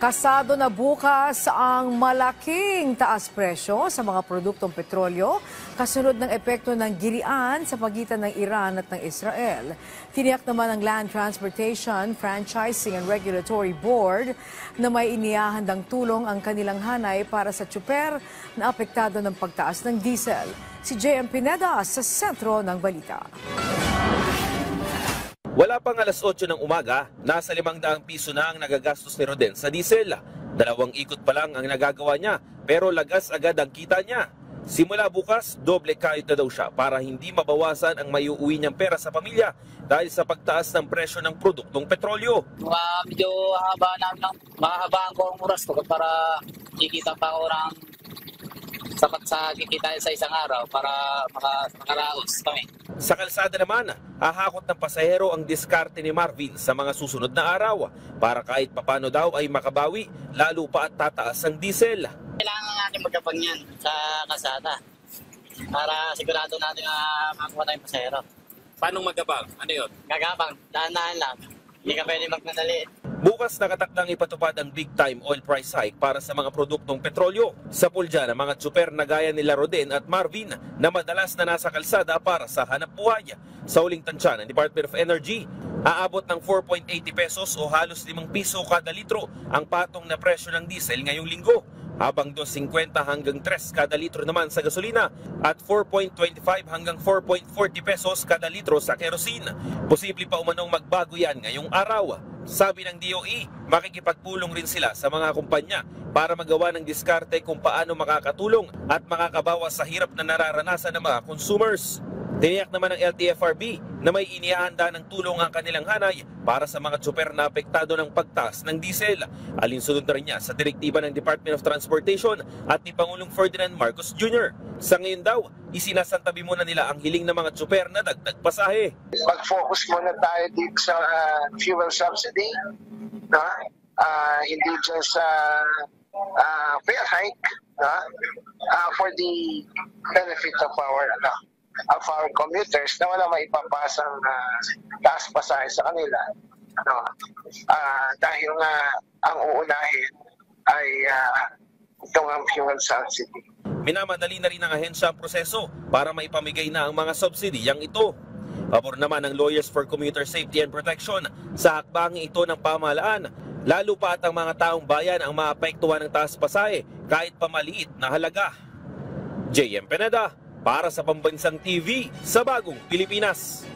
Kasado na bukas ang malaking taas presyo sa mga produktong petrolyo kasunod ng epekto ng girian sa pagitan ng Iran at ng Israel. Tiniyak naman ng Land Transportation, Franchising and Regulatory Board na may inihahandang tulong ang kanilang hanay para sa tsuper na apektado ng pagtaas ng diesel. Si JM Pineda sa sentro ng balita. Wala pang alas 8 ng umaga, nasa 500 piso na ang nagagastos ni Roden sa diesel. 2 ikot pa lang ang nagagawa niya, pero lagas agad ang kita niya. Simula bukas, doble kayod na daw siya para hindi mabawasan ang maiuwi niyang pera sa pamilya dahil sa pagtaas ng presyo ng produktong petrolyo. Medyo mahabaan ko ang oras ko para kikita pa ako ng sapat sa kikita sa isang araw para makaraos kami. Sa kalsada naman, hahakot ng pasahero ang diskarte ni Marvin sa mga susunod na araw para kahit papano daw ay makabawi, lalo pa at tataas ang diesel. Kailangan natin magkapag yan sa kalsada para sigurado natin na makakuha tayong pasahero. Paano magkapag? Ano yun? Gagapang, dahan-dahan lang. Hindi ka pwede magmadali. Bukas nakatakdang ipatupad ang big-time oil price hike para sa mga produktong petrolyo. Sa pulja ng mga tsuper na gaya nila Roden at Marvin na madalas na nasa kalsada para sa hanap buhay. Sa uling tansya ng Department of Energy, aabot ng 4.80 pesos o halos 5 piso kada litro ang patong na presyo ng diesel ngayong linggo, habang 2.50 hanggang 3 kada litro naman sa gasolina at 4.25 hanggang 4.40 pesos kada litro sa kerosene. Posible pa umanong magbago yan ngayong araw. Sabi ng DOE, makikipagpulong rin sila sa mga kumpanya para magawa ng diskarte kung paano makakatulong at makakabawas sa hirap na nararanasan ng mga consumers. Tiniyak naman ng LTFRB na may inihahanda ng tulong ang kanilang hanay para sa mga tsuper na apektado ng pagtaas ng diesel. Alinsunod na rin niya sa direktiba ng Department of Transportation at ni Pangulong Ferdinand Marcos Jr. Sa ngayon daw, isinasantabi muna nila ang hiling ng mga tsuper na dagdag pasahe. Mag-focus muna tayo dito sa fuel subsidy, no? Hindi dyan sa fare hike, no? For the benefit of our commuters na wala maipapasang taas pasahe sa kanila, no? Dahil nga ang uunahin ay itong ang fuel subsidy. Minamadali na rin ng ahensya ang proseso para maipamigay na ang mga subsidiyang ito. Pabor naman ng Lawyers for Commuter Safety and Protection sa hakbangin ito ng pamahalaan, lalo pa at ang mga taong bayan ang maapektuhan ng taas pasahe kahit pamaliit na halaga. JM Pineda para sa Pambansang TV sa Bagong Pilipinas.